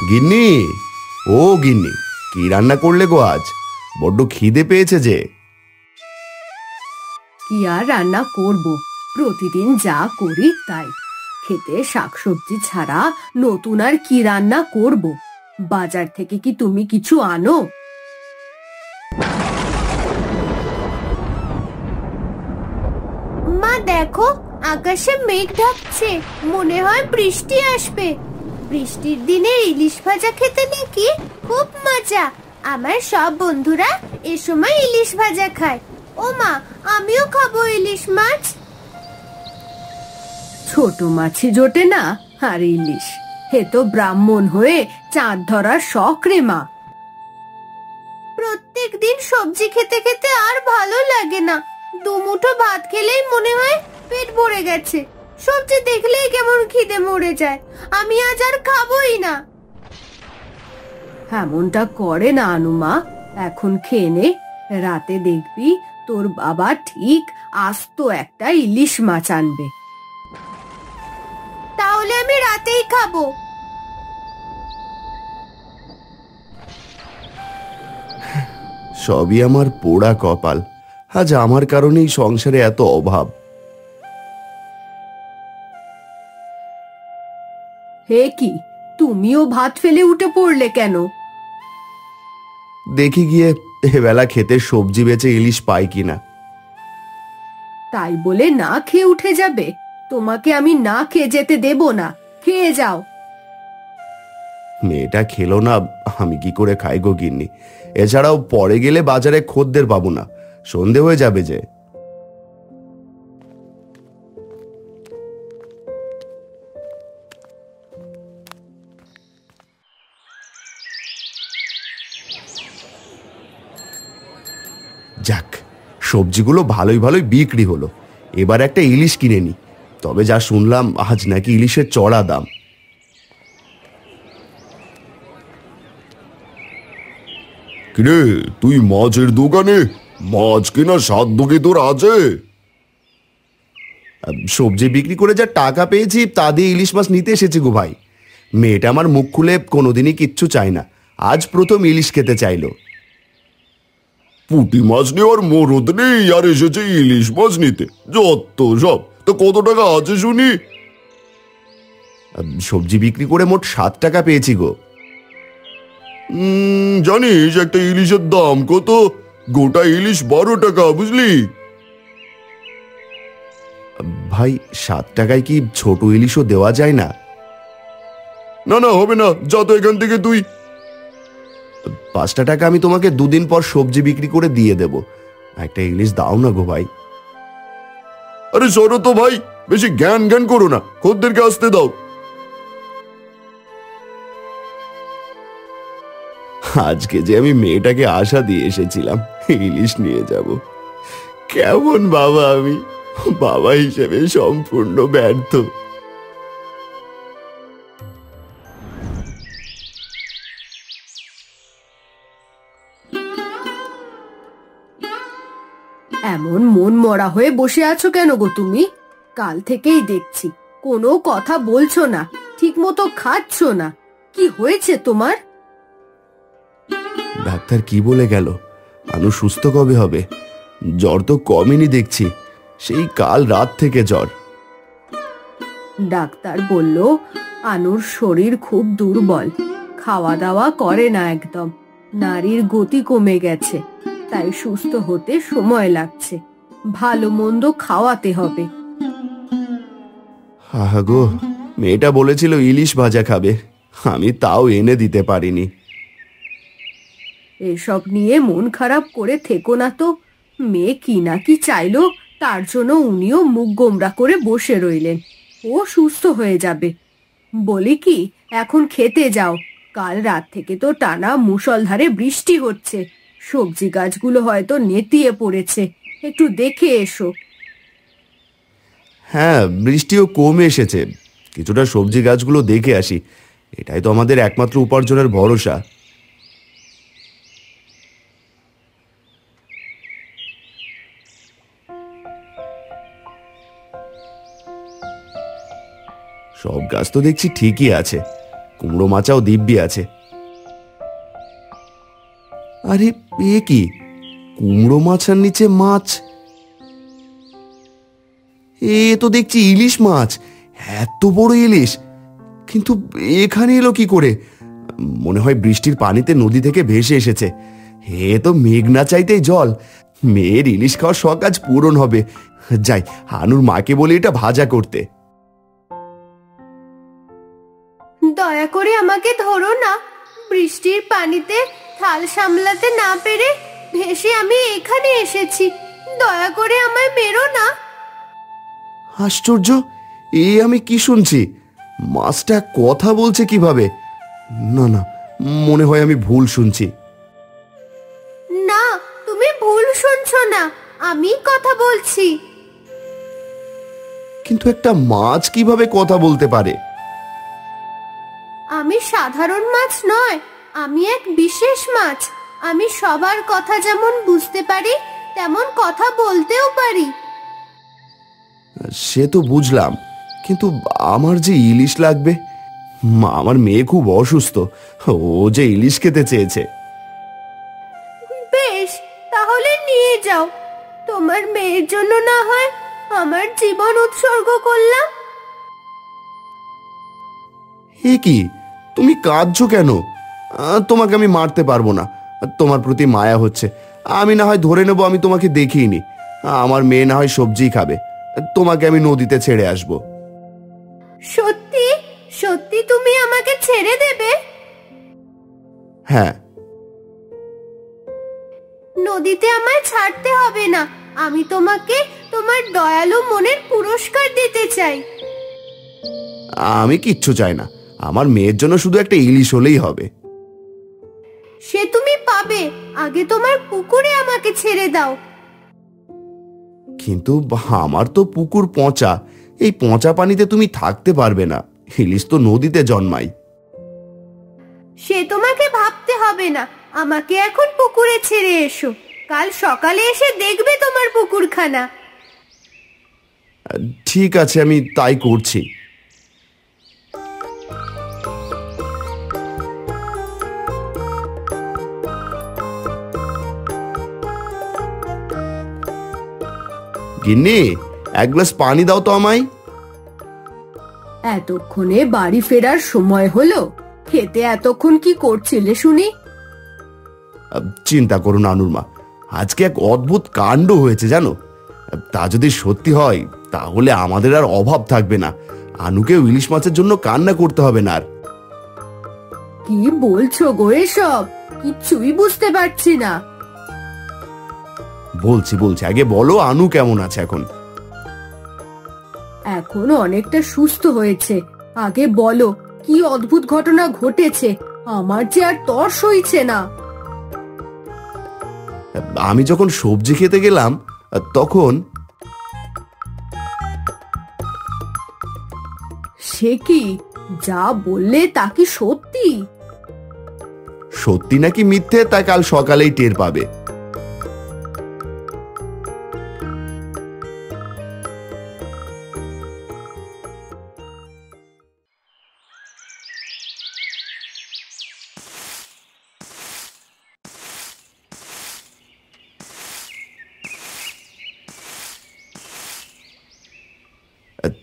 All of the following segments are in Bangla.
গিন্নি, ও গিন্নি, কি রান্না করলে গো আজ? বড্ড খিদে পেয়েছে যে। কি আর রান্না করব, প্রতিদিন যা করি তাই। খেতে শাকসবজি ছাড়া নতুন আর কি রান্না করব? বাজার থেকে কি তুমি কিছু আনো? মা দেখো, আকাশে মেঘ ঢাকছে, মনে হয় বৃষ্টি আসবে। বৃষ্টির দিনে ইলিশ ভাজা খেতে নাকি খুব মজা। আমার সব বন্ধুরা এ সময় ইলিশ ভাজা খায়। ও মা, আমিও খাবো ইলিশ মাছ। ছোট মাছই জোটে না, আর ইলিশ? হে তো ব্রাহ্মণ হয়ে চাঁদ ধরার শখ রে মা। প্রত্যেক দিন সবজি খেতে খেতে আর ভালো লাগে না। দুমুঠো ভাত খেলেই মনে হয় পেট ভরে গেছে। সবজি দেখলেই কেমন খিদে মরে যায়। আমি আজ আর খাবোই না। এমনটা করে না আনুমা, এখন খেয়ে নে। রাতে দেখবি তোর বাবা ঠিক আস্ত একটা ইলিশ মাছ আনবে। তাহলে আমি রাতেই খাবো। সবই আমার পোড়া কপাল। আজ আমার কারণেই সংসারে এত অভাব। হে কি, তুমিও ভাত ফেলে উঠে পড়লে কেন? দেখি গিয়ে এবেলা খেতে সবজি বেচে ইলিশ পাই কিনা। তাই বলে না খেয়ে উঠে যাবে? তোমাকে আমি না খেয়ে যেতে দেব না, খেয়ে যাও। মেয়েটা খেলো না, আমি কি করে খাই গো গিন্নি? এছাড়াও পরে গেলে বাজারে খদ্দের পাবো না, সন্ধে হয়ে যাবে যে। যাক, সবজিগুলো ভালোই ভালোই বিক্রি হলো। এবার একটা ইলিশ কিনে নি। তবে যা শুনলাম আজ নাকি ইলিশের চড়া দাম। কিরে, তুই মাছের দোকানে? মাছ কেনার সাধ্য কি তোর আছে? সবজি বিক্রি করে যা টাকা পেয়েছি তা দিয়ে ইলিশ মাছ নিতে এসেছি গো ভাই। মেয়েটা আমার মুখ খুলে কোনোদিনই কিচ্ছু চায় না, আজ প্রথম ইলিশ খেতে চাইলো। পুঁটি মাছ নেওয়ার মরদ নেই আর এসেছে ইলিশ মাছ নিতে, যত সব। তো কত টাকা আছে শুনি? সবজি বিক্রি করে মোট 7 টাকা পেয়েছি গো। জানিস একটা ইলিশের দাম কত? গোটা ইলিশ 12 টাকা, বুঝলি? ভাই, 7 টাকায় কি ছোট ইলিশও দেওয়া যায় না? না না, হবে না, যা তো এখান থেকে তুই। 5 টাকা আমি তোমাকে 2 দিন পর সবজি বিক্রি করে দিয়ে দেব। একটা ইলিশ দাও না গো ভাই। আরে সরো তো ভাই, বেশি জ্ঞান জ্ঞান করো না, খদ্দেরকে আসতে দাও। আজকে যে আমি মেয়েটাকে আশা দিয়ে এসেছিলাম ইলিশ নিয়ে যাব, কেমন বাবা আমি! বাবা হিসেবে সম্পূর্ণ ব্যর্থ। এমন মন মরা হয়ে বসে আছো কেন গো তুমি? কাল থেকেই দেখছি কোনো কথা বলছো না, ঠিক মতো খাচ্ছ না। কি হয়েছে তোমার? ডাক্তার কি বলে গেল? আনু সুস্থ কবে হবে? জ্বর তো কমেনি দেখছি, সেই কাল রাত থেকে জ্বর। ডাক্তার বলল আনুর শরীর খুব দুর্বল, খাওয়া দাওয়া করে না একদম, নারীর গতি কমে গেছে, তাই সুস্থ হতে সময় লাগছে, ভালো মন্দ খাওয়াতে হবে। আহা গো, মেয়েটা বলেছিল ইলিশ ভাজা খাবে, আমি তাও এনে দিতে পারিনি। এসব নিয়ে মন খারাপ করে থেকো না তো। মেয়ে কি না কি চাইলো, তার জন্য উনিও মুখ গোমরা করে বসে রইলেন। ও সুস্থ হয়ে যাবে। বলি কি, এখন খেতে যাও। কাল রাত থেকে তো টানা মুষলধারে বৃষ্টি হচ্ছে, সবজি গাছগুলো হয়তো নেতিয়ে পড়েছে, একটু দেখে এসো। হ্যাঁ, বৃষ্টিও কমে এসেছে, কিছুটা সবজি গাছগুলো দেখে আসি। এটাই তো আমাদের একমাত্র উপার্জনের ভরসা। সব গাছ তো দেখছি ঠিকই আছে, কুমড়ো মাচাও দিব্যি আছে। আরে এ কি, কুমড়ো মাছার নিচে মাছ! এ তো দেখছি ইলিশ মাছ, এত বড় ইলিশ! কিন্তু এখানে এলো কি করে? মনে হয় বৃষ্টির পানিতে নদী থেকে ভেসে এসেছে। এ তো মেঘ না চাইতেই জল। মেয়ের ইলিশ খাওয়ার শখ আজ পূরণ হবে। যাই, হানুর মাকে বলি এটা ভাজা করতে। দয়া করে আমাকে ধরো না, বৃষ্টির পানিতে থাল সামলাতে না পেরে ভেসে আমি এখানে এসেছি। দয়া করে আমায় মেরো না। আশ্চর্য, এ আমি কি শুনছি? মাছটা কথা বলছে কিভাবে? না না, মনে হয় আমি ভুল শুনছি। না, তুমি ভুল শুনছো না, আমি কথা বলছি। কিন্তু একটা মাছ কিভাবে কথা বলতে পারে? আমি সাধারণ মাছ নয়, আমি এক বিশেষ মাছ। আমি সবার কথা যেমন বুঝতে পারি, তেমন কথা বলতেও পারি। সে তো বুঝলাম, কিন্তু আমার যে ইলিশ লাগবে, আমার মেয়ে খুব অসুস্থ, ও যে ইলিশ খেতে চেয়েছে। বেশ, তাহলে নিয়ে যাও। তোমার মেয়ের জন্য না হয় আমার জীবন উৎসর্গ করলাম। এ কি, তুমি কাঁদছো কেন? তোমাকে আমি মারতে পারবো না, তোমার প্রতি মায়া হচ্ছে। আমি না হয় ধরে নেবো আমি তোমাকে দেখিনি। আমার মেয়ে না হয় সবজি খাবে, তোমাকে আমি নদীতে ছেড়ে আসবো। সত্যি সত্যি তুমি আমাকে ছেড়ে দেবে? হ্যাঁ। নদীতে আমায় ছাড়তে হবে না, আমি তোমাকে তোমার দয়ালু মনের পুরস্কার দিতে চাই। আমি কিচ্ছু চাই না, আমার মেয়ের জন্য শুধু একটা ইলিশ হলেই হবে। সে তুমি পাবে, আগে তোমার পুকুরে আমাকে ছেড়ে দাও। কিন্তু আমার তো পুকুর পচা, এই পচা পানিতে তুমি থাকতে পারবে না। ইলিশ তো নদীতে জন্মায়। সে তোমাকে ভাবতে হবে না, আমাকে এখন পুকুরে ছেড়ে এসো। কাল সকালে এসে দেখবে তোমার পুকুরখানা। ঠিক আছে, আমি তাই করছি। গিন্নি, এক গ্লাস পানি দাও তো আমায়। এতক্ষণে বাড়ি ফেরার সময় হলো? খেতে এতক্ষণ কি করছিলে শুনি? চিন্তা করুন আনুর মা, আজকে এক অদ্ভুত কাণ্ড হয়েছে জানো। তা যদি সত্যি হয় তাহলে আমাদের আর অভাব থাকবে না। আনুকেও ইলিশ মাছের জন্য কান্না করতে হবে না আর। কি বলছো গো এসব? কিচ্ছুই বুঝতে পারছি না। বলছি, আগে বলো আনু কেমন আছে এখন? এখন অনেকটা সুস্থ হয়েছে। আগে বলো, কি অদ্ভুত ঘটনা ঘটেছে? আমার যে আর তর সইছে না। আমি যখন সবজি খেতে গেলাম তখন। সে কি, যা বললে তা কি সত্যি? সত্যি নাকি মিথ্যে তা কাল সকালেই টের পাবে।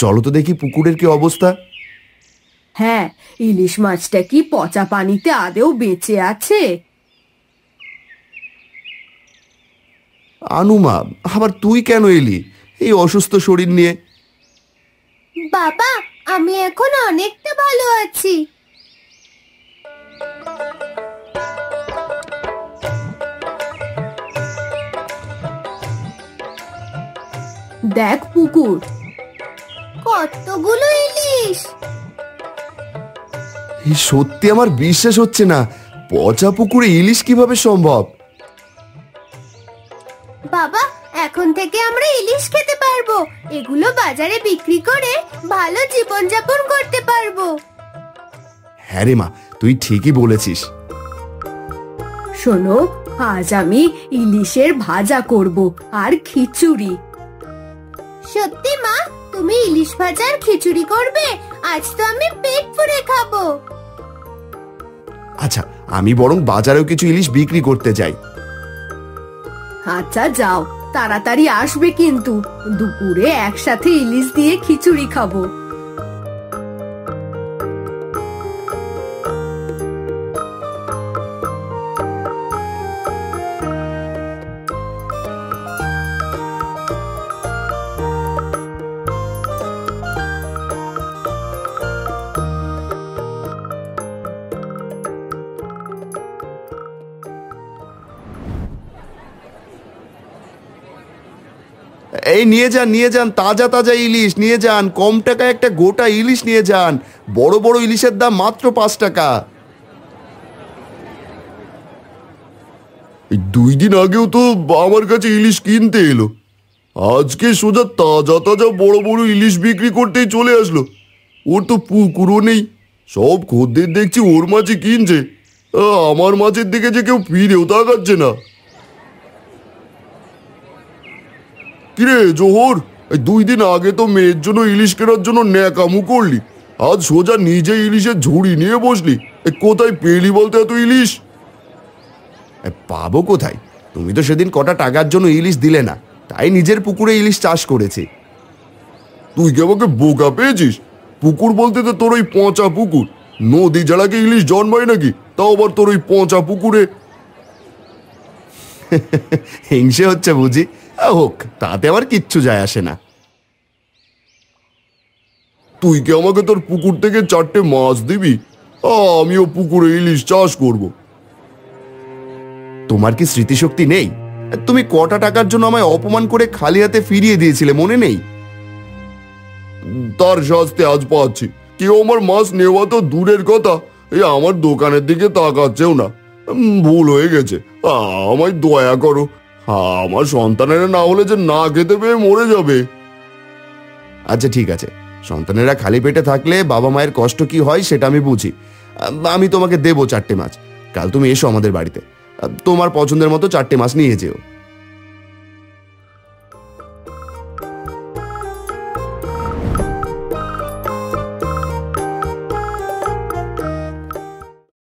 চলো তো দেখি পুকুরের কি অবস্থা। হ্যাঁ, ইলিশ মাছটা কি পচা পানিতে আদেও বেঁচে আছে? আনুমা, আবার তুই কেন এলি এই অসুস্থ শরীর নিয়ে? বাবা, আমি এখন অনেকটা ভালো আছি। দেখ পুকুর, কতগুলো ইলিশ! এই সত্যি আমার বিশ্বাস হচ্ছে না, পচা পুকুরে ইলিশ কিভাবে সম্ভব? বাবা, এখন থেকে আমরা ইলিশ খেতে পারবো। এগুলো বাজারে বিক্রি করে ভালো জীবনযাপন করতে পারবো। হ্যাঁ রে মা, তুই ঠিকই বলেছিস। শোনো, আজ আমি ইলিশের ভাজা করব আর খিচুড়ি। সত্যি মা, তুমি ইলিশ ভাজার খিচুড়ি করবে? আজ তো আমি পেট পুরে খাবো। আচ্ছা, আমি বরং বাজারেও কিছু ইলিশ বিক্রি করতে যাই। আচ্ছা যাও, তাড়াতাড়ি আসবে কিন্তু, দুপুরে একসাথে ইলিশ দিয়ে খিচুড়ি খাবো। এই নিয়ে যান, নিয়ে যান, তাজা তাজা ইলিশ নিয়ে যান। কম টাকায় একটা গোটা ইলিশ নিয়ে যান। বড় বড় ইলিশের দাম মাত্র 5 টাকা। এই 2 দিন আগেও তো আমার কাছে ইলিশ কিনতে এলো, আজকে সোজা তাজা তাজা বড় বড় ইলিশ বিক্রি করতেই চলে আসলো। ওর তো পুকুরও নেই, সব খদ্দের দেখছি ওর মাছই কিনছে। আমার মাছের দিকে যে কেউ ফিরেও তাকাচ্ছে না। কিরে জোহর, এই 2 দিন আগে তো মেয়ের জন্য ইলিশ কেনার জন্য ন্যাকামু করলি, আজ সোজা নিজে ইলিশের ঝুড়ি নিয়ে বসলি। কোথায় পেলি বলতে এত ইলিশ? পাবো কোথায়? তুমি তো সেদিন কটা টাকার জন্য ইলিশ দিলে না, তাই নিজের পুকুরে ইলিশ চাষ করেছি। তুই কি আমাকে বোকা পেয়েছিস? পুকুর বলতে তো তোর ওই পচা পুকুর, নদী ছাড়া কি ইলিশ জন্মায় নাকি? তাও আবার তোর ওই পচা পুকুরে। হিংসে হচ্ছে বুঝি? হোক, তাতে আমার কিচ্ছু যায় আসে না। তুই কি আমাকে তোর পুকুর থেকে 4টে মাছ দিবি? আমিও পুকুরে ইলিশ চাষ করব। তোমার কি স্মৃতিশক্তি নেই? তুমি কটা টাকার জন্য আমায় অপমান করে খালি হাতে ফিরিয়ে দিয়েছিলে, মনে নেই? তার শাস্তি আজ পাচ্ছি। কেউ আমার মাছ নেওয়া তো দূরের কথা, এই আমার দোকানের দিকে তাকাচ্ছেও না। ভুল হয়ে গেছে, আমায় দয়া করো। আমার সন্তানেরা না হলে যে না খেতে পেয়ে মরে যাবে। আচ্ছা ঠিক আছে, সন্তানেরা খালি পেটে থাকলে বাবা মায়ের কষ্ট কি হয় সেটা আমি বুঝি। আমি তোমাকে দেবো 4টে মাছ। কাল তুমি এসো আমাদের বাড়িতে, তোমার পছন্দের মতো 4টে মাছ নিয়ে যেও।